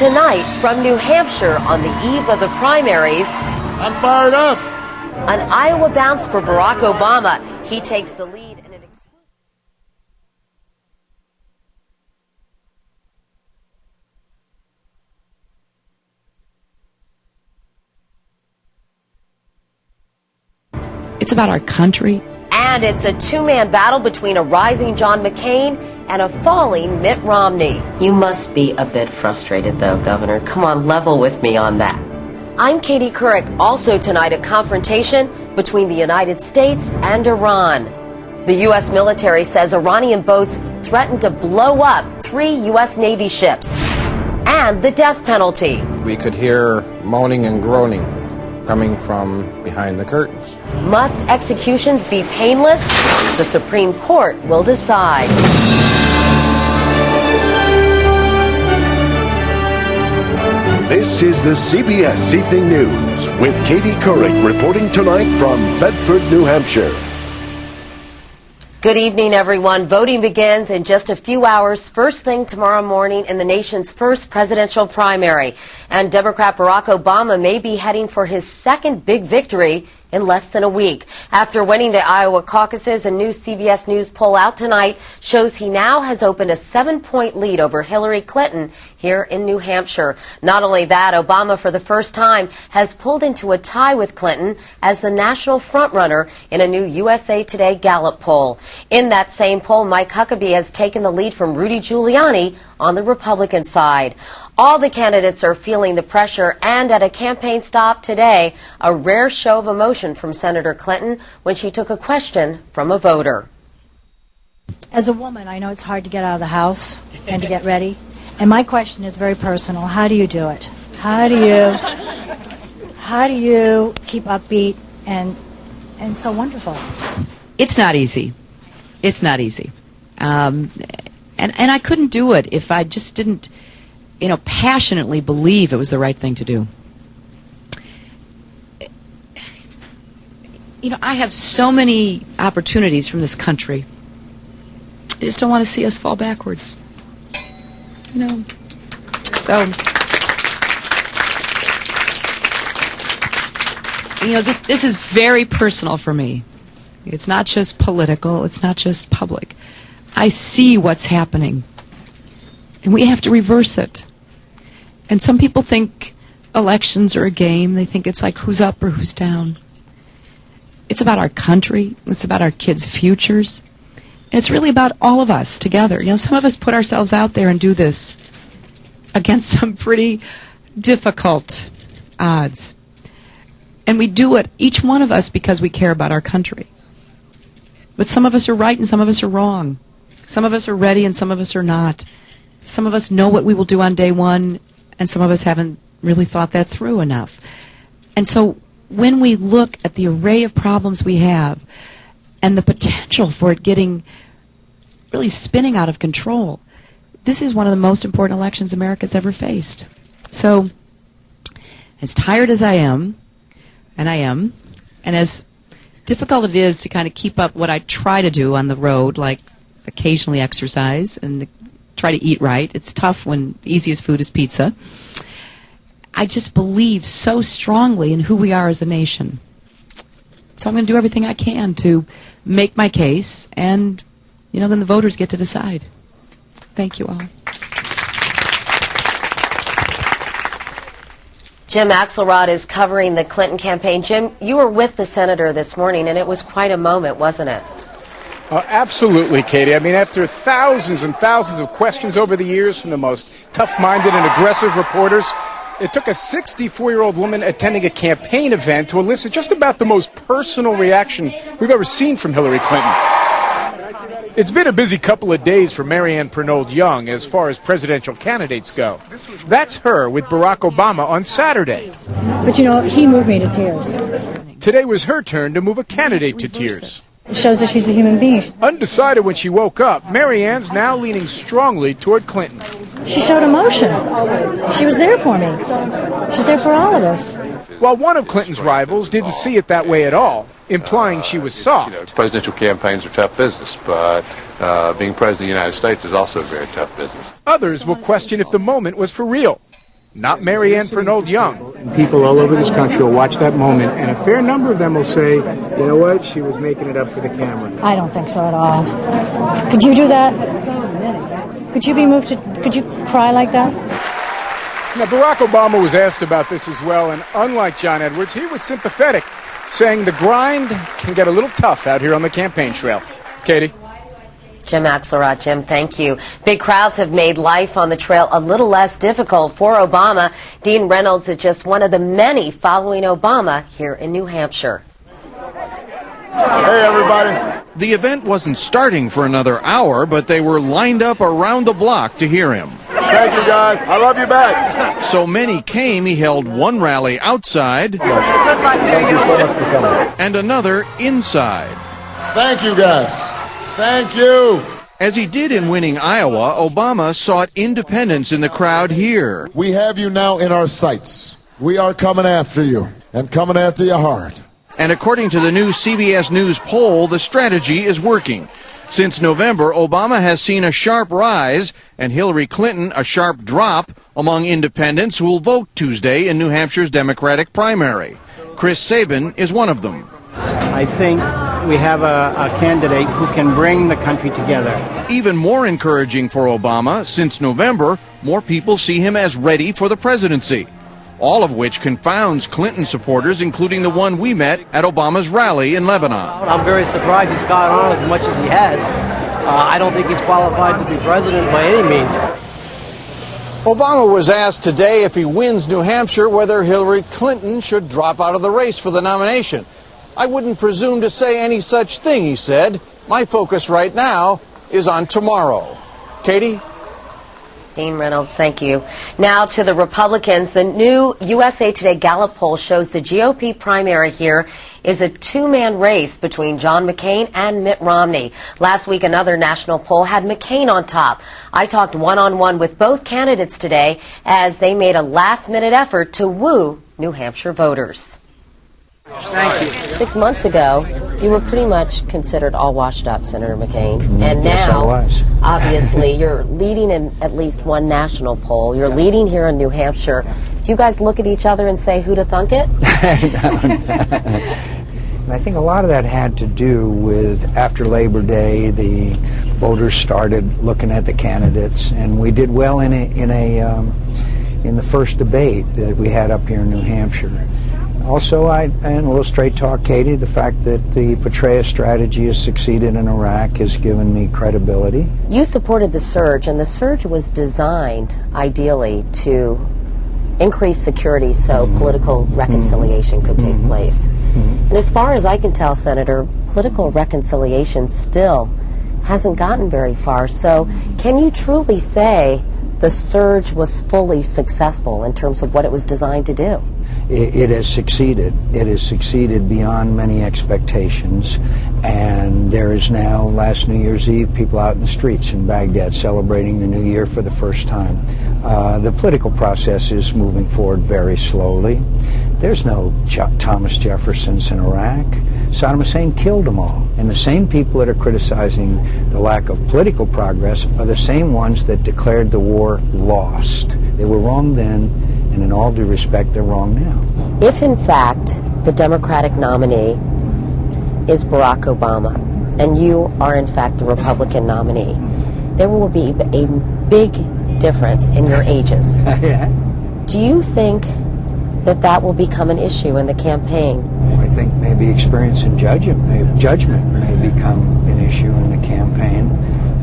tonight from New Hampshire on the eve of the primaries. I'm fired up. An Iowa bounce for Barack Obama. He takes the lead in an It's about our country. And it's a two-man battle between a rising John McCain and a falling Mitt Romney. You must be a bit frustrated, though, Governor. Come on, level with me on that. I'm Katie Couric. Also tonight, a confrontation between the United States and Iran. The U.S. military says Iranian boats threatened to blow up 3 U.S. Navy ships. And the death penalty. We could hear moaning and groaning coming from behind the curtains. Must executions be painless? The Supreme Court will decide. This is the CBS Evening News with Katie Couric reporting tonight from Bedford, New Hampshire. Good evening, everyone. Voting begins in just a few hours, first thing tomorrow morning in the nation's first presidential primary. And Democrat Barack Obama may be heading for his second big victory in less than a week. After winning the Iowa caucuses, a new CBS News poll out tonight shows he now has opened a 7-point lead over Hillary Clinton here in New Hampshire. Not only that, Obama for the first time has pulled into a tie with Clinton as the national frontrunner in a new USA Today Gallup poll. In that same poll, Mike Huckabee has taken the lead from Rudy Giuliani on the Republican side. All the candidates are feeling the pressure, and at a campaign stop today, a rare show of emotion from Senator Clinton when she took a question from a voter. As a woman, I know it's hard to get out of the house and to get ready. And my question is very personal. How do you do it? How do you keep upbeat and so wonderful? It's not easy. It's not easy. And I couldn't do it if I just didn't, passionately believe it was the right thing to do. I have so many opportunities from this country. I just don't want to see us fall backwards. So, this is very personal for me. It's not just political. It's not just public. I see what's happening, and we have to reverse it. And some people think elections are a game. They think it's like who's up or who's down. It's about our country. It's about our kids' futures. And it's really about all of us together. Some of us put ourselves out there and do this against some pretty difficult odds. And we do it, each one of us, because we care about our country. But some of us are right and some of us are wrong. Some of us are ready and some of us are not. Some of us know what we will do on day one, and some of us haven't really thought that through enough. And so when we look at the array of problems we have and the potential for it getting really spinning out of control, this is one of the most important elections America's ever faced. So as tired as I am, and as difficult it is to kind of keep up what I try to do on the road, like occasionally exercise and try to eat right. It's tough when the easiest food is pizza. I just believe so strongly in who we are as a nation. So I'm going to do everything I can to make my case, and, then the voters get to decide. Thank you all. Jim Axelrod is covering the Clinton campaign. Jim, you were with the senator this morning, and it was quite a moment, wasn't it? Absolutely, Katie. After thousands and thousands of questions over the years from the most tough-minded and aggressive reporters, it took a 64-year-old woman attending a campaign event to elicit just about the most personal reaction we've ever seen from Hillary Clinton. It's been a busy couple of days for Marianne Pernod-Young as far as presidential candidates go. That's her with Barack Obama on Saturday. But he moved me to tears. Today was her turn to move a candidate to tears. It shows that she's a human being. Undecided when she woke up, Marianne's now leaning strongly toward Clinton. She showed emotion. She was there for me. She's there for all of us. While one of Clinton's rivals didn't see it that way at all, implying she was soft. Presidential campaigns are tough business, but being president of the United States is also a very tough business. Others will question if the moment was for real. not Marianne Pernold Young. People all over this country will watch that moment, and a fair number of them will say, you know what, she was making it up for the camera. I don't think so at all. Could you do that? Could you be moved to, could you cry like that? Now, Barack Obama was asked about this as well, and unlike John Edwards, he was sympathetic, saying the grind can get a little tough out here on the campaign trail. Katie? Jim Axelrod. Jim, thank you. Big crowds have made life on the trail a little less difficult for Obama. Dean Reynolds is just one of the many following Obama here in New Hampshire. Hey, everybody. The event wasn't starting for another hour, but they were lined up around the block to hear him. Thank you, guys. I love you back. So many came, he held one rally outside Thank you so much for coming. and another inside. Thank you, guys. Thank you. As he did in winning Iowa, Obama sought independents in the crowd here. We have you now in our sights. We are coming after you, and coming after you hard. And according to the new CBS News poll, the strategy is working. Since November, Obama has seen a sharp rise and Hillary Clinton a sharp drop among independents who will vote Tuesday in New Hampshire's Democratic primary. Chris Sabin is one of them. I think we have a candidate who can bring the country together. Even more encouraging for Obama, since November, more people see him as ready for the presidency. All of which confounds Clinton supporters, including the one we met at Obama's rally in Lebanon. I'm very surprised he's got on as much as he has. I don't think he's qualified to be president by any means. Obama was asked today if he wins New Hampshire whether Hillary Clinton should drop out of the race for the nomination. I wouldn't presume to say any such thing, he said. My focus right now is on tomorrow. Katie? Dean Reynolds, thank you. Now to the Republicans. The new USA Today Gallup poll shows the GOP primary here is a two-man race between John McCain and Mitt Romney. Last week, another national poll had McCain on top. I talked one-on-one with both candidates today as they made a last-minute effort to woo New Hampshire voters. Thank you. 6 months ago, you were pretty much considered all washed up, Senator McCain. And Yes, I now, was. obviously, you're leading in at least one national poll. You're leading here in New Hampshire. Do you guys look at each other and say, who'da thunk it? I think a lot of that had to do with after Labor Day, the voters started looking at the candidates, and we did well in the first debate that we had up here in New Hampshire. Also, and a little straight talk, Katie, the fact that the Petraeus strategy has succeeded in Iraq has given me credibility. You supported the surge, and the surge was designed, ideally, to increase security so political reconciliation could take place. And as far as I can tell, Senator, political reconciliation still hasn't gotten very far. So can you truly say the surge was fully successful in terms of what it was designed to do? It has succeeded. It has succeeded beyond many expectations. And there is now, last New Year's Eve, people out in the streets in Baghdad celebrating the new year for the first time. The political process is moving forward very slowly. There's no Thomas Jeffersons in Iraq. Saddam Hussein killed them all. And the same people that are criticizing the lack of political progress are the same ones that declared the war lost. They were wrong then, and in all due respect, they're wrong now. If, in fact, the Democratic nominee is Barack Obama, and you are, in fact, the Republican nominee, there will be a big difference in your ages. Yeah. Do you think that that will become an issue in the campaign? I think maybe experience and judgment may become an issue in the campaign.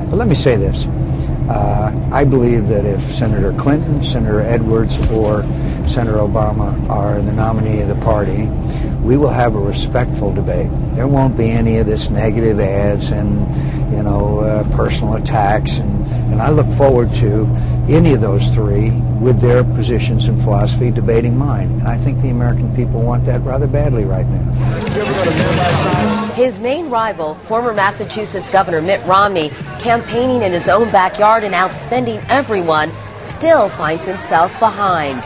But let me say this. I believe that if Senator Clinton, Senator Edwards, or Senator Obama are the nominee of the party, we will have a respectful debate. There won't be any of this negative ads and, personal attacks. And I look forward to any of those three with their positions and philosophy debating mine. And I think the American people want that rather badly right now. His main rival, former Massachusetts Governor Mitt Romney, campaigning in his own backyard and outspending everyone, still finds himself behind.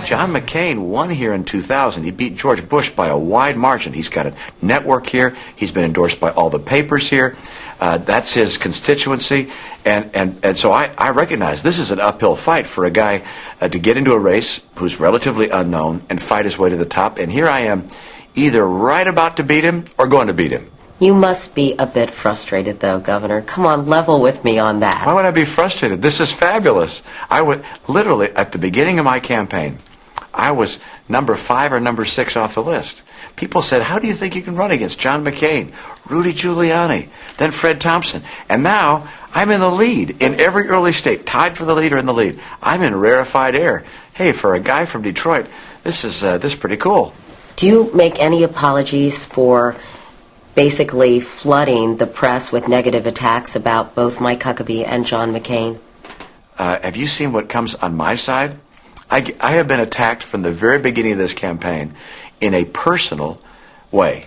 John McCain won here in 2000. He beat George Bush by a wide margin. He's got a network here. He's been endorsed by all the papers here. That's his constituency, and so I recognize this is an uphill fight for a guy to get into a race who's relatively unknown and fight his way to the top. And here I am, either right about to beat him or going to beat him. You must be a bit frustrated, though, Governor. Come on, level with me on that. Why would I be frustrated? This is fabulous. I would literally, at the beginning of my campaign, I was number 5 or number 6 off the list. People said, how do you think you can run against John McCain, Rudy Giuliani, then Fred Thompson? And now I'm in the lead in every early state, tied for the lead or in the lead. I'm in rarefied air. Hey, for a guy from Detroit, this is pretty cool. Do you make any apologies for basically flooding the press with negative attacks about both Mike Huckabee and John McCain? Have you seen what comes on my side? I have been attacked from the very beginning of this campaign in a personal way.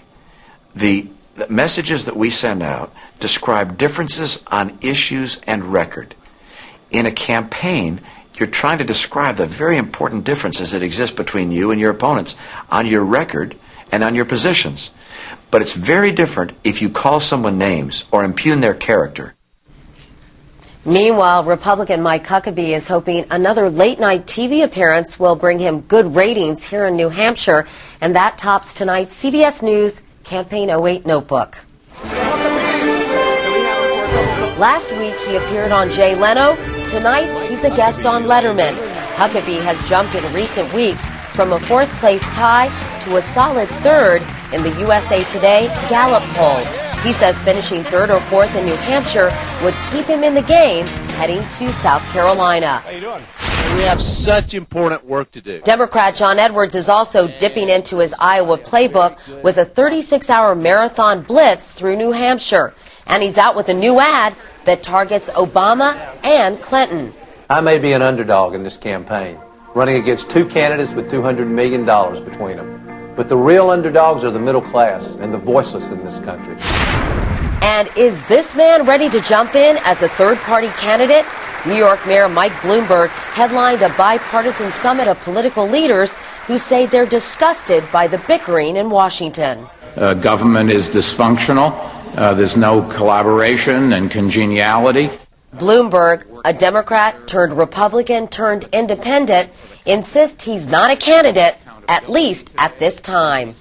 The messages that we send out describe differences on issues and record. In a campaign, you're trying to describe the very important differences that exist between you and your opponents on your record and on your positions. But it's very different if you call someone names or impugn their character. Meanwhile, Republican Mike Huckabee is hoping another late-night TV appearance will bring him good ratings here in New Hampshire, and that tops tonight's CBS News Campaign 08 Notebook. Last week, he appeared on Jay Leno. Tonight, he's a guest on Letterman. Huckabee has jumped in recent weeks from a fourth-place tie to a solid third in the USA Today Gallup poll. He says finishing third or fourth in New Hampshire would keep him in the game heading to South Carolina. How you doing? We have such important work to do. Democrat John Edwards is also dipping into his Iowa playbook with a 36-hour marathon blitz through New Hampshire. And he's out with a new ad that targets Obama and Clinton. I may be an underdog in this campaign, running against two candidates with $200 million between them. But the real underdogs are the middle class and the voiceless in this country. And is this man ready to jump in as a third-party candidate? New York Mayor Mike Bloomberg headlined a bipartisan summit of political leaders who say they're disgusted by the bickering in Washington. Government is dysfunctional. There's no collaboration and congeniality. Bloomberg, a Democrat turned Republican turned independent, insists he's not a candidate, at least at this time.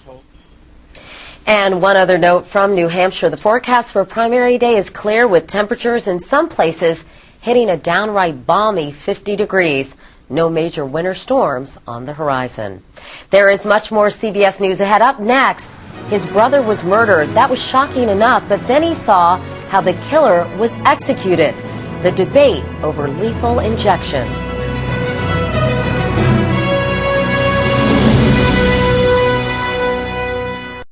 And one other note from New Hampshire. The forecast for primary day is clear with temperatures in some places hitting a downright balmy 50 degrees. No major winter storms on the horizon. There is much more CBS News ahead. Up next, his brother was murdered. That was shocking enough, but then he saw how the killer was executed. The debate over lethal injection.